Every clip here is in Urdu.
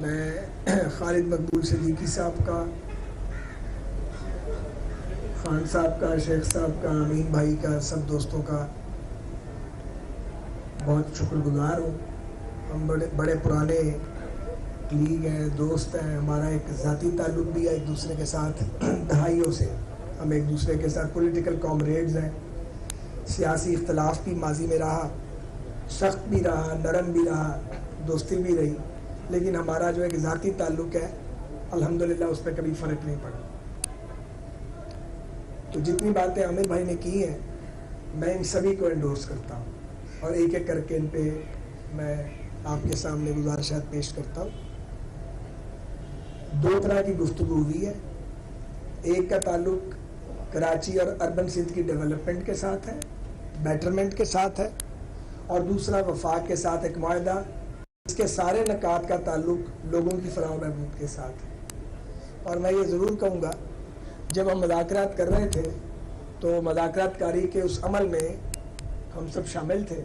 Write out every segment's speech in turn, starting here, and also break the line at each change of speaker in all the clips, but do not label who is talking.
میں خالد مقبول صدیقی صاحب کا، خان صاحب کا، شیخ صاحب کا، امین بھائی کا، سب دوستوں کا بہت شکر گزار ہوں۔ ہم بڑے پرانے کلیگ ہیں، دوست ہیں، ہمارا ایک ذاتی تعلق بھی ہے ایک دوسرے کے ساتھ دہائیوں سے۔ ہم ایک دوسرے کے ساتھ پولیٹیکل کامریڈز ہیں۔ سیاسی اختلاف بھی ماضی میں رہا، سخت بھی رہا، نرم بھی رہا، دوستی بھی رہی، لیکن ہمارا جو ایک ذاتی تعلق ہے الحمدللہ اس پہ کبھی فرق نہیں پڑا۔ تو جتنی باتیں عامر بھائی نے کی ہیں میں ان سبھی کو انڈورس کرتا ہوں، اور ایک ایک کر کے ان پہ میں آپ کے سامنے گزارشات پیش کرتا ہوں۔ دو طرح کی گفتگو ہوئی ہے، ایک کا تعلق کراچی اور اربن سندھ کی ڈیولپمنٹ کے ساتھ ہے، بیٹرمنٹ کے ساتھ ہے، اور دوسرا وفاق کے ساتھ ایک معاہدہ اس کے سارے نکات کا تعلق لوگوں کی فلاح و بہبود کے ساتھ ہے۔ اور میں یہ ضرور کہوں گا، جب ہم مذاکرات کر رہے تھے تو مذاکرات کاری کے اس عمل میں ہم سب شامل تھے،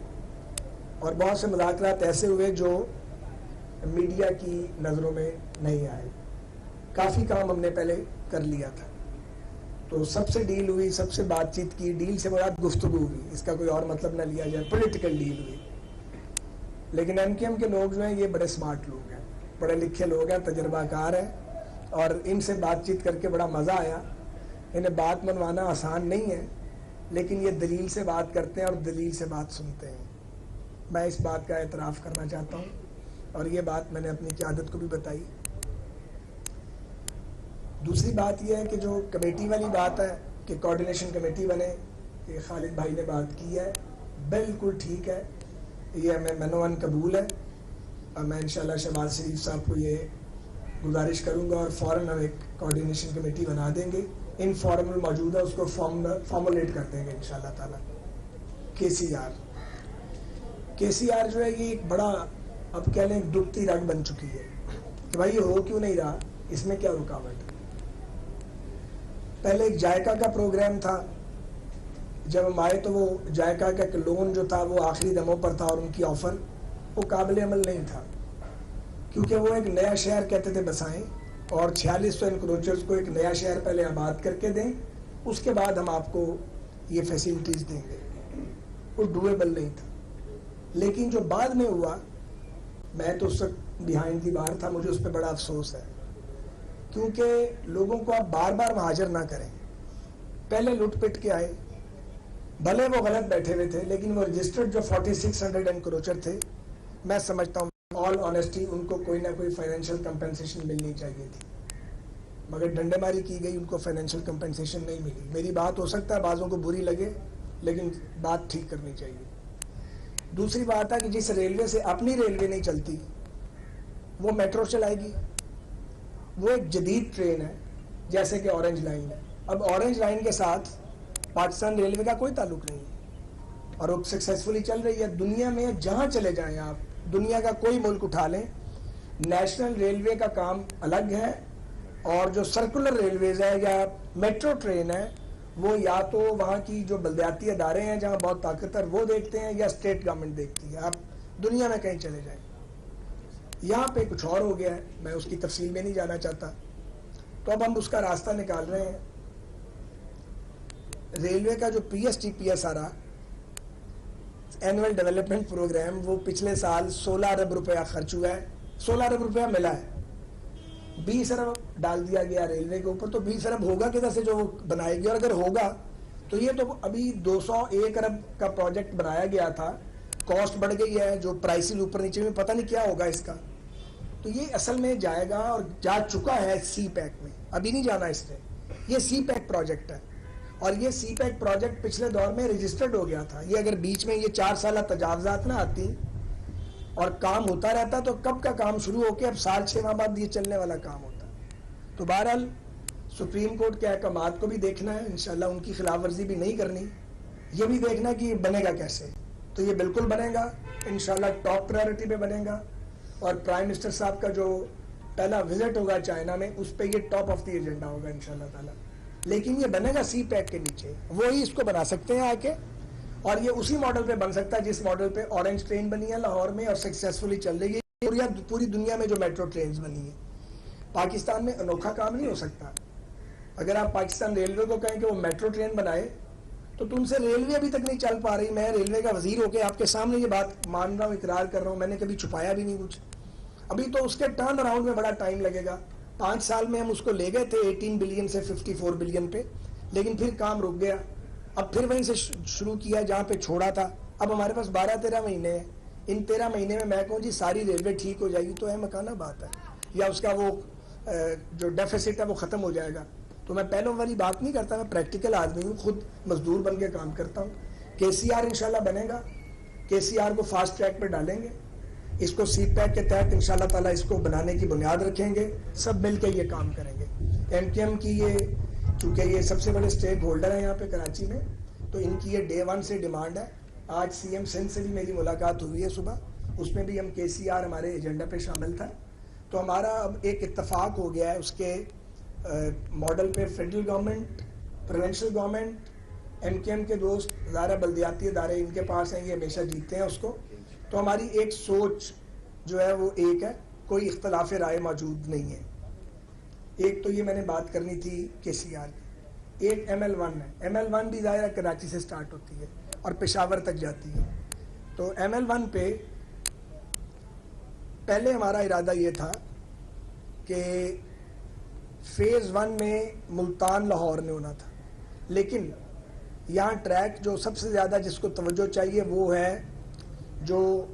اور بہت سے مذاکرات ایسے ہوئے جو میڈیا کی نظروں میں نہیں آئے۔ کافی کام ہم نے پہلے کر لیا تھا، تو سب سے ڈیل ہوئی، سب سے بات چیت کی، ڈیل سے مراد گفتگو ہوئی، اس کا کوئی اور مطلب نہ لیا جائے، پولیٹیکل ڈیل ہوئی۔ لیکن ایم کیو ایم کے لوگ جو ہیں یہ بڑے سمارٹ لوگ ہیں، پڑھے لکھے لوگ ہیں، تجربہ کار ہیں، اور ان سے بات چیت کر کے بڑا مزہ آیا۔ انہیں بات منوانا آسان نہیں ہے، لیکن یہ دلیل سے بات کرتے ہیں اور دلیل سے بات سنتے ہیں۔ میں اس بات کا اعتراف کرنا چاہتا ہوں، اور یہ بات میں نے اپنی قیادت کو بھی بتائی۔ دوسری بات یہ ہے کہ جو کمیٹی والی بات ہے کہ کوارڈینیشن کمیٹی بنے، یہ خالد بھائی نے بات کی ہے، بالکل ٹھیک ہے، یہ ہمیں منوان قبول ہے، اور میں انشاءاللہ شہباز شریف صاحب کو یہ گزارش کروں گا اور فوراً ہم ایک کوارڈینیشن کمیٹی بنا دیں گے۔ انفارمل موجود ہے، اس کو فارمولیٹ کر دیں گے انشاءاللہ تعالیٰ۔ کے سی آر جو ہے یہ ایک بڑا، اب کہہ لیں ڈوبتی رگ بن چکی ہے کہ بھائی یہ ہو کیوں نہیں رہا، اس میں کیا رکاوٹ ہے۔ پہلے ایک جائکا کا پروگرام تھا، جب ہم آئے تو وہ جائکا کا لون جو تھا وہ آخری دموں پر تھا، اور ان کی آفر وہ قابل عمل نہیں تھا، کیونکہ وہ ایک نیا شہر کہتے تھے بسائیں، اور 4600 انکروچرز کو ایک نیا شہر پہلے آباد کر کے دیں، اس کے بعد ہم آپ کو یہ فیسلٹیز دیں گے۔ وہ ڈویبل نہیں تھا۔ لیکن جو بعد میں ہوا، میں تو اس وقت بیہائنڈ دی بار تھا، مجھے اس پہ بڑا افسوس ہے، کیونکہ لوگوں کو آپ بار بار مہاجر نہ کریں۔ پہلے لٹ پٹ کے آئے، بھلے وہ غلط بیٹھے ہوئے تھے، لیکن وہ رجسٹرڈ جو 4600 انکروچر تھے، میں سمجھتا ہوں آل آنیسٹی ان کو کوئی نہ کوئی فائنینشیل کمپنسیشن ملنی چاہیے تھی، مگر ڈنڈے ماری کی گئی، ان کو فائنینشیل کمپنسیشن نہیں ملی۔ میری بات ہو سکتا ہے بعضوں کو بری لگے، لیکن بات ٹھیک کرنی چاہیے۔ دوسری بات ہے کہ جس ریلوے سے اپنی ریلوے نہیں چلتی وہ میٹرو چلائے گی، وہ ایک جدید ٹرین ہے جیسے کہ اورنج لائن ہے۔ اب اورنج لائن کے ساتھ پاکستان ریلوے کا کوئی تعلق نہیں ہے، اور وہ سکسیسفلی چل رہی ہے۔ دنیا میں جہاں چلے جائیں آپ، دنیا کا کوئی ملک اٹھا لیں، نیشنل ریلوے کا کام الگ ہے، اور جو سرکولر ریلویز ہے یا میٹرو ٹرین ہے وہ یا تو وہاں کی جو بلدیاتی ادارے ہیں جہاں بہت طاقتور وہ دیکھتے ہیں، یا اسٹیٹ گورنمنٹ دیکھتی ہے۔ آپ دنیا میں کہیں چلے جائیں، یہاں پہ کچھ اور ہو گیا ہے، میں اس کی تفصیل میں نہیں جانا چاہتا۔ تو اب ہم اس کا راستہ نکال رہے ہیں۔ ریلوے کا جو P S T P S آ رہا اینول ڈیولپمنٹ پروگرام، وہ پچھلے سال 16 ارب روپیہ خرچ ہوا ہے، 16 ارب روپیہ ملا ہے، 20 ارب ڈال دیا گیا ریلوے کے اوپر، تو 20 ارب ہوگا کدھر سے جو وہ بنائے گی؟ اور اگر ہوگا تو یہ تو ابھی 201 ارب کا پروجیکٹ بنایا گیا تھا، کاسٹ بڑھ گئی ہے، جو پرائسنگ اوپر نیچے میں پتہ نہیں کیا ہوگا اس کا۔ تو یہ اصل میں جائے گا اور جا چکا ہے سی پیک میں، ابھی نہیں جانا اس نے، یہ سی پیک پروجیکٹ ہے، اور یہ سی پیک پروجیکٹ پچھلے دور میں رجسٹرڈ ہو گیا تھا۔ یہ اگر بیچ میں یہ 4 سالہ تجاوزات نہ آتی اور کام ہوتا رہتا تو کب کا کام شروع ہو کے اب سال 6 ماہ بعد یہ چلنے والا کام ہوتا۔ تو بہرحال سپریم کورٹ کے احکامات کو بھی دیکھنا ہے، انشاءاللہ ان کی خلاف ورزی بھی نہیں کرنی، یہ بھی دیکھنا کہ یہ بنے گا کیسے۔ تو یہ بالکل بنے گا انشاءاللہ، ٹاپ پرائیورٹی پہ بنے گا، اور پرائم منسٹر صاحب کا جو پہلا وزٹ ہوگا چائنا میں، اس پہ یہ ٹاپ آف دی ایجنڈا ہوگا انشاءاللہ تعالی۔ لیکن یہ بنے گا سی پیک کے نیچے، وہی اس کو بنا سکتے ہیں آ کے، اور یہ اسی ماڈل پہ بن سکتا ہے جس ماڈل پہ اورنج ٹرین بنی ہے لاہور میں اور سکسیسفلی چل رہی ہے۔ پوری دنیا میں جو میٹرو ٹرینز بنی ہیں. پاکستان میں انوکھا کام نہیں ہو سکتا. اگر آپ پاکستان ریلوے کو کہیں کہ وہ میٹرو ٹرین بنائے تو تم سے ریلوے ابھی تک نہیں چل پا رہی. میں ریلوے کا وزیر ہو کے آپ کے سامنے یہ بات مان رہا ہوں, اقرار کر رہا ہوں, میں نے کبھی چھپایا بھی نہیں کچھ. ابھی تو اس کے ٹرن اراؤنڈ میں بڑا ٹائم لگے گا. 5 سال میں ہم اس کو لے گئے تھے 18 بلین سے 54 بلین پہ, لیکن پھر کام رک گیا. اب پھر وہیں سے شروع کیا جہاں پہ چھوڑا تھا. اب ہمارے پاس 12-13 مہینے ہیں. ان 13 مہینے میں میں کہوں جی ساری ریلوے ٹھیک ہو جائے گی تو احمقانہ بات ہے, یا اس کا وہ جو ڈیفیسٹ ہے وہ ختم ہو جائے گا. تو میں پہلوں والی بات نہیں کرتا, میں پریکٹیکل آدمی ہوں, خود مزدور بن کے کام کرتا ہوں. KCR انشاءاللہ بنے گا. KCR کو فاسٹ ٹریک پہ ڈالیں گے. اس کو سی پیک کے تحت انشاءاللہ تعالیٰ اس کو بنانے کی بنیاد رکھیں گے. سب مل کے یہ کام کریں گے. MKM کی یہ چونکہ یہ سب سے بڑے اسٹیک ہولڈر ہیں یہاں پہ کراچی میں, تو ان کی یہ ڈے 1 سے ڈیمانڈ ہے. آج CM سندھ سے بھی میری ملاقات ہوئی ہے صبح, اس میں بھی ہم KCR ہمارے ایجنڈا پہ شامل تھا. تو ہمارا اب ایک اتفاق ہو گیا ہے اس کے ماڈل پہ. Federal government, provincial government, MKM کے دوست, ظاہر بلدیاتی ادارے ان کے پاس ہیں, یہ ہمیشہ جیتتے ہیں اس کو. تو ہماری ایک سوچ جو ہے وہ ایک ہے, کوئی اختلاف رائے موجود نہیں ہے. ایک تو یہ میں نے بات کرنی تھی KCR کی. ایک ML1 ہے. ML1 بھی ظاہر کراچی سے سٹارٹ ہوتی ہے اور پشاور تک جاتی ہے. تو ML1 پہ پہلے ہمارا ارادہ یہ تھا کہ فیز 1 میں ملتان لاہور میں ہونا تھا, لیکن یہاں ٹریک جو سب سے زیادہ جس کو توجہ چاہیے وہ ہے جو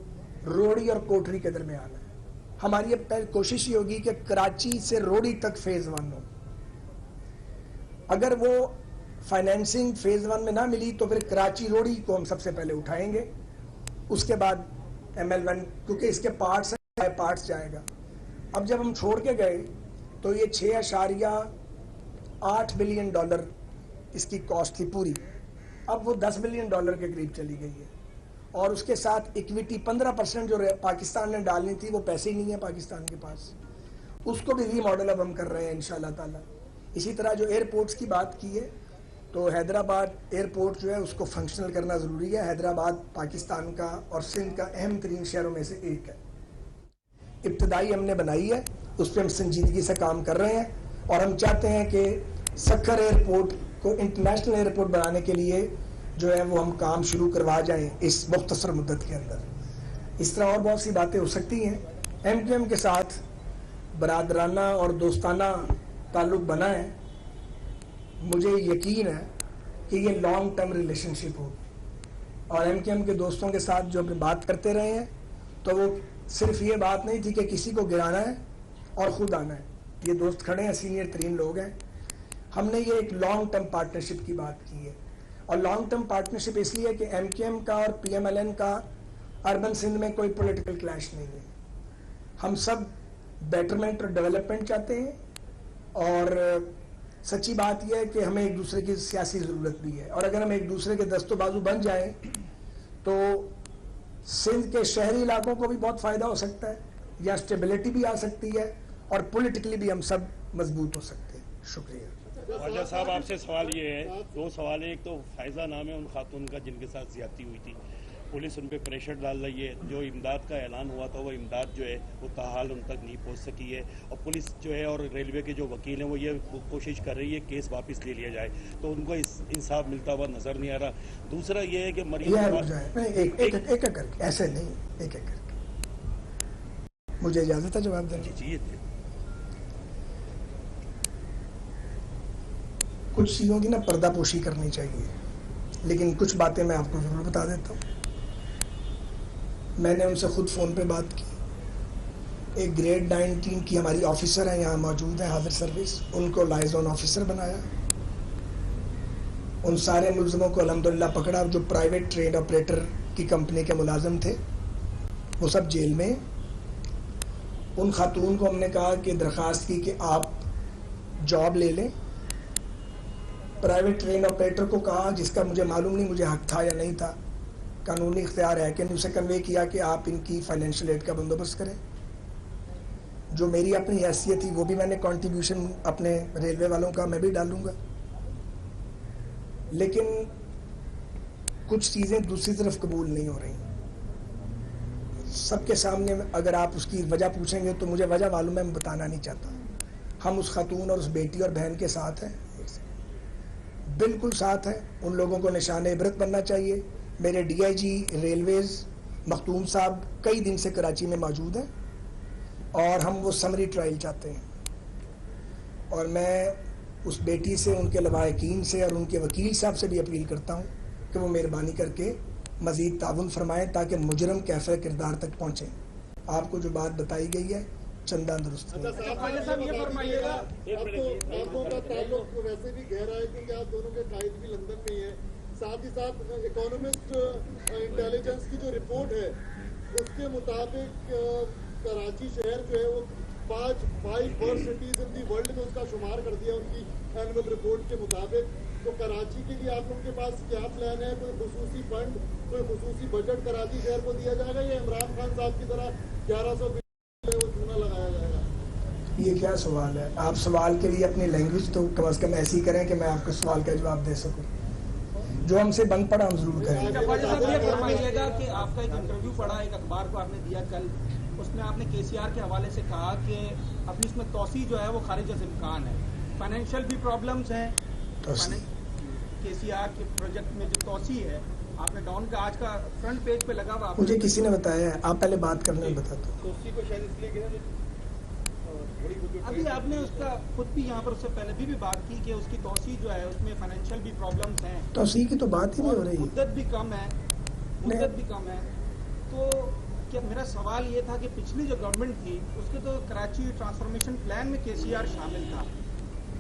روڑی اور کوٹری کے درمیان ہے. ہماری اب پہلے کوشش یہ ہوگی کہ کراچی سے روڑی تک فیز 1 ہو. اگر وہ فائنینسنگ فیز 1 میں نہ ملی تو پھر کراچی روڑی کو ہم سب سے پہلے اٹھائیں گے, اس کے بعد ML1, کیونکہ اس کے پارٹس جائے گا. اب جب ہم چھوڑ کے گئے تو یہ $6.8 بلین اس کی کاسٹ تھی پوری. اب وہ $10 بلین کے قریب چلی گئی ہے, اور اس کے ساتھ ایکویٹی 15% جو پاکستان نے ڈالنی تھی وہ پیسے ہی نہیں ہیں پاکستان کے پاس. اس کو بھی ری ماڈل اب ہم کر رہے ہیں انشاءاللہ تعالی. اسی طرح جو ایئرپورٹس کی بات کی ہے تو حیدرآباد ایئرپورٹ جو ہے اس کو فنکشنل کرنا ضروری ہے. حیدرآباد پاکستان کا اور سندھ کا اہم ترین شہروں میں سے ایک ہے. ابتدائی ہم نے بنائی ہے, اس پہ ہم سنجیدگی سے کام کر رہے ہیں, اور ہم چاہتے ہیں کہ سکھر ایئرپورٹ کو انٹرنیشنل ایئرپورٹ بنانے کے لیے جو ہے وہ ہم کام شروع کروا جائیں اس مختصر مدت کے اندر. اس طرح اور بہت سی باتیں ہو سکتی ہیں. MKM کے ساتھ برادرانہ اور دوستانہ تعلق بنا ہے. مجھے یقین ہے کہ یہ لانگ ٹرم ریلیشن شپ ہوگی, اور MKM کے دوستوں کے ساتھ جو ہم بات کرتے رہے ہیں تو وہ صرف یہ بات نہیں تھی کہ کسی کو گرانا ہے اور خود آنا ہے. یہ دوست کھڑے ہیں, سینئر ترین لوگ ہیں. ہم نے یہ ایک لانگ ٹرم پارٹنرشپ کی بات کی ہے, اور لانگ ٹرم پارٹنرشپ اس لیے کہ MKM کا اور PMLN کا اربن سندھ میں کوئی پولیٹیکل کلیش نہیں ہے. ہم سب بیٹرمنٹ اور ڈیولپمنٹ چاہتے ہیں, اور سچی بات یہ ہے کہ ہمیں ایک دوسرے کی سیاسی ضرورت بھی ہے, اور اگر ہم ایک دوسرے کے دست و بازو بن جائیں تو سندھ کے شہری علاقوں کو بھی بہت فائدہ ہو سکتا ہے, یا اسٹیبلٹی بھی آ سکتی ہے, اور پولیٹیکلی بھی ہم سب مضبوط ہو سکتے ہیں. شکریہ.
خواجہ صاحب آپ سے سوال یہ ہے, 2 سوال ہے. ایک تو فائزہ نام ہے ان خاتون کا جن کے ساتھ زیادتی ہوئی تھی, پولیس ان پہ پریشر ڈال رہی ہے. جو امداد کا اعلان ہوا تھا وہ امداد جو ہے وہ تاحال ان تک نہیں پہنچ سکی ہے, اور پولیس جو ہے اور ریلوے کے جو وکیل ہیں وہ یہ کوشش کر رہی ہے کیس واپس لے لیا جائے, تو ان کو انصاف ملتا ہوا نظر نہیں آ رہا. دوسرا یہ ہے کہ مریم
ایک کر کے ایسے نہیں, ایک کر کے مجھے اجازت ہے جواب دینے کی. کچھ چیزوں کی نا پردہ پوشی کرنی چاہیے, لیکن کچھ باتیں میں آپ کو ضرور بتا دیتا ہوں. میں نے ان سے خود فون پہ بات کی. ایک گریڈ 19 کی ہماری آفیسر ہیں یہاں موجود ہیں حاضر سروس, ان کو لائزون آفیسر بنایا. ان سارے ملزموں کو الحمدللہ پکڑا جو پرائیویٹ ٹرین آپریٹر کی کمپنی کے ملازم تھے, وہ سب جیل میں. ان خاتون کو ہم نے کہا کہ درخواست کی کہ آپ جاب لے لیں. پرائیویٹ ٹرین آپریٹر کو کہا, جس کا مجھے معلوم نہیں مجھے حق تھا یا نہیں تھا, قانونی اختیار ہے کہ نہیں, اسے کنوے کیا کہ آپ ان کی فائنینشیل ایڈ کا بندوبست کریں. جو میری اپنی حیثیت تھی وہ بھی میں نے کنٹریبیوشن اپنے ریلوے والوں کا میں بھی ڈالوں گا. لیکن کچھ چیزیں دوسری طرف قبول نہیں ہو رہی. سب کے سامنے اگر آپ اس کی وجہ پوچھیں گے تو مجھے وجہ معلوم ہے، میں بتانا نہیں چاہتا. ہم اس خاتون اور اس بیٹی اور بہن کے ساتھ ہیں، بالکل ساتھ ہیں. ان لوگوں کو نشان عبرت بننا چاہیے. میرے ڈی آئی جی ریلویز مختوم صاحب کئی دن سے کراچی میں موجود ہیں اور ہم وہ سمری ٹرائل چاہتے ہیں. اور میں اس بیٹی سے، ان کے لواحقین سے اور ان کے وکیل صاحب سے بھی اپیل کرتا ہوں کہ وہ مہربانی کر کے مزید تعاون فرمائیں تاکہ مجرم کیفر کردار تک پہنچیں. آپ کو جو بات بتائی گئی ہے چندہ درست نہیں.
آپ کا تعلق ویسے بھی گہرا ہے کیونکہ آپ دونوں کے قائد بھی لندن میں ہیں. ساتھ ہی ساتھ اکانومسٹ انٹیلیجنس کی جو رپورٹ ہے اس کے مطابق کراچی شہر جو ہے وہ 5 worst cities in the world میں اس کا شمار کر دیا ان کی اینول رپورٹ کے مطابق. تو کراچی کے لیے آپ لوگوں کے پاس کیا پلان ہے؟ کوئی خصوصی فنڈ، کوئی خصوصی بجٹ کراچی شہر کو دیا جائے گا یا عمران خان صاحب کی طرح 1100 وہ چونا لگایا جائے گا؟
یہ کیا سوال ہے؟ آپ سوال کے لیے اپنی لینگویج تو کم از کم ایسی کریں کہ میں آپ کے سوال کا جواب دے سکوں. جو ہم سے بن پڑا ہم ضرور کریں گے.
یہ فرمائیے گا کہ آپ کا ایک انٹرویو پڑھا ایک اخبار کو آپ نے دیا کل، اس میں آپ نے کے سی آر کے حوالے سے کہا کہ اپنی اس میں توسیع جو ہے وہ خارج از امکان ہے. فائنینشیل بھی پرابلمس ہیں. کے سی آر کے پروجیکٹ میں جو توسیع ہے آپ نے ڈاؤن کا آج کا فرنٹ پیج پہ لگا ہوا،
مجھے کسی نے بتایا ہے. آپ پہلے بات کرنے میں بتا دو.
ابھی آپ نے اس کا خود بھی یہاں پر اس سے پہلے بھی بات کی کہ اس کی توسیع جو ہے اس میں فائنینشیل بھی پرابلمس ہیں.
توسیع کی تو بات ہی نہیں ہو رہی.
مدت بھی کم ہے. تو کیا میرا سوال یہ تھا کہ پچھلی جو گورنمنٹ تھی اس کے تو کراچی ٹرانسفارمیشن پلان میں کے سی آر شامل تھا.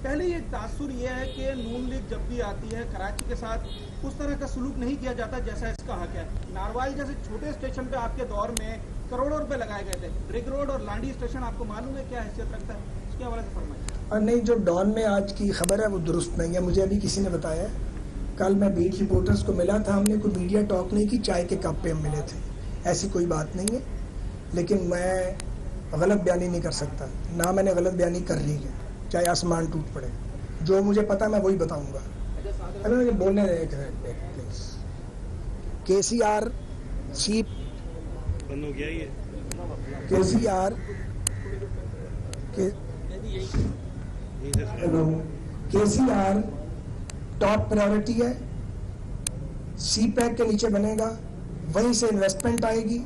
پہلے یہ تاثر یہ ہے کہ نون لیگ جب بھی آتی ہے کراچی کے ساتھ اس طرح کا سلوک نہیں کیا جاتا جیسا اس کا حق ہے. ناروال جیسے چھوٹے اسٹیشن پہ آپ کے دور میں کروڑوں روپے لگائے گئے تھے. برگ روڈ اور لانڈی اسٹیشن آپ کو معلوم ہے کیا حیثیت رکھتا ہے؟ اس کے حوالے سے فرمائیے.
اور نہیں، جو ڈان میں آج کی خبر ہے وہ درست نہیں ہے. مجھے ابھی کسی نے بتایا ہے. کل میں بیٹ رپورٹرز کو ملا تھا، ہم نے کوئی میڈیا ٹاک نہیں کی، چائے کے کپ پہ ہم ملے تھے. ایسی کوئی بات نہیں ہے. لیکن میں غلط بیانی نہیں کر سکتا، نہ میں نے غلط بیانی کر رہی ہے، چاہے آسمان ٹوٹ پڑے. جو مجھے پتا میں وہی بتاؤں گا. مجھے بولنے پلیز. کے سی آر چیف
بند ہو گیا یہ
کے سی آر ٹاپ پرائیورٹی ہے. سی پیک کے نیچے بنے گا، وہیں سے انویسٹمنٹ آئے گی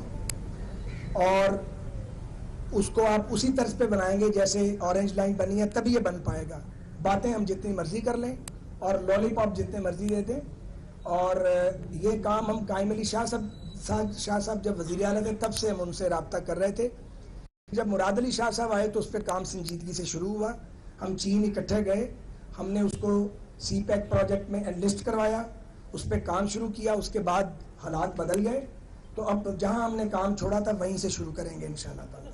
اور اس کو آپ اسی طرز پہ بنائیں گے جیسے اورنج لائن بنی ہے، تبھی یہ بن پائے گا. باتیں ہم جتنی مرضی کر لیں اور لالی پاپ جتنے مرضی دے دیں. اور یہ کام ہم قائم علی شاہ صاحب جب وزیر اعلیٰ تھے تب سے ہم ان سے رابطہ کر رہے تھے. جب مراد علی شاہ صاحب آئے تو اس پہ کام سنجیدگی سے شروع ہوا. ہم چین اکٹھے گئے، ہم نے اس کو سی پیک پروجیکٹ میں انلسٹ کروایا، اس پہ کام شروع کیا. اس کے بعد حالات بدل گئے تو اب جہاں ہم نے کام چھوڑا تھا وہیں سے شروع کریں گے انشاءاللہ تعالی.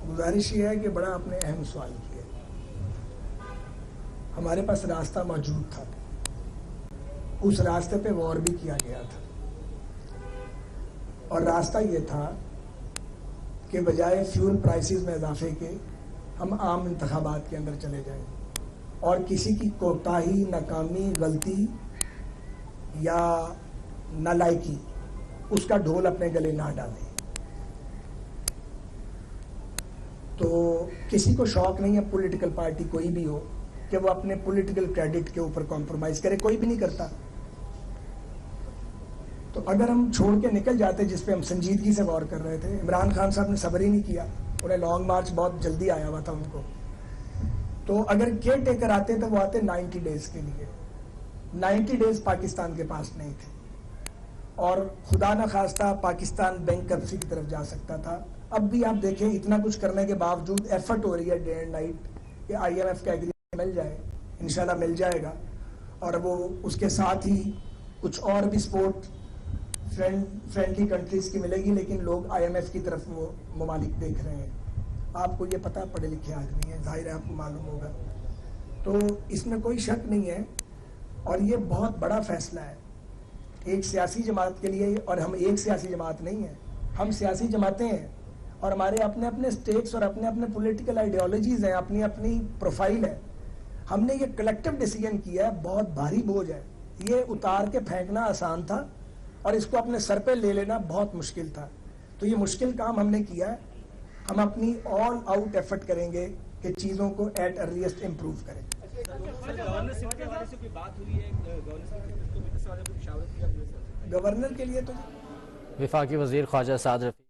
گزارش یہ ہے کہ بڑا آپ نے اہم سوال کیا. ہمارے پاس راستہ موجود تھا، اس راستے پہ وار بھی کیا گیا تھا اور راستہ یہ تھا کہ بجائے فیول پرائسز میں اضافے کے ہم عام انتخابات کے اندر چلے جائیں اور کسی کی کوتاہی، ناکامی، غلطی یا نالائکی اس کا ڈھول اپنے گلے نہ ڈالیں. تو کسی کو شوق نہیں ہے، پولیٹیکل پارٹی کوئی بھی ہو، کہ وہ اپنے پولیٹیکل کریڈٹ کے اوپر کمپرومائز کرے. کوئی بھی نہیں کرتا. تو اگر ہم چھوڑ کے نکل جاتے جس پہ ہم سنجیدگی سے غور کر رہے تھے، عمران خان صاحب نے صبر ہی نہیں کیا، انہیں لانگ مارچ بہت جلدی آیا ہوا تھا ان کو. تو اگر کیئر ٹیکر آتے تو وہ آتے 90 ڈیز کے لیے. 90 ڈیز پاکستان کے پاس نہیں تھے اور خدا نہ خواستہ پاکستان بینک کرپسی کی طرف جا سکتا تھا اب بھی آپ دیکھیں اتنا کچھ کرنے کے باوجود ایفرٹ ہو رہی ہے ڈے اینڈ نائٹ کہ آئی ایم ایف کا ایگریمنٹ مل جائے. انشاءاللہ مل جائے گا, اور وہ اس کے ساتھ ہی کچھ اور بھی سپورٹ فرینڈلی کنٹریز کی ملے گی, لیکن لوگ آئی ایم ایف کی طرف وہ ممالک دیکھ رہے ہیں. آپ کو یہ پتہ, پڑھے لکھے آدمی ہیں, ظاہر ہے آپ کو معلوم ہوگا, تو اس میں کوئی شک نہیں ہے. اور یہ بہت بڑا فیصلہ ہے ایک سیاسی جماعت کے لیے, اور ہم ایک سیاسی جماعت نہیں ہیں, ہم سیاسی جماعتیں ہیں, اور ہمارے اپنے اپنے سٹیٹس اور اپنے اپنے پولیٹیکل آئیڈیالوجیز ہیں, اپنی اپنی پروفائل ہے. ہم نے یہ کلیکٹو ڈیسیجن کیا ہے, بہت بھاری بوجھ ہے, یہ اتار کے پھینکنا آسان تھا اور اس کو اپنے سر پہ لے لینا بہت مشکل تھا. تو یہ مشکل کام ہم نے کیا ہے. ہم اپنی آل آؤٹ ایفرٹ کریں گے کہ چیزوں کو ایٹ ارلیسٹ امپروو کریں. گورنر کے لیے تو
وفاقی وزیر خارجہ سعد رفیق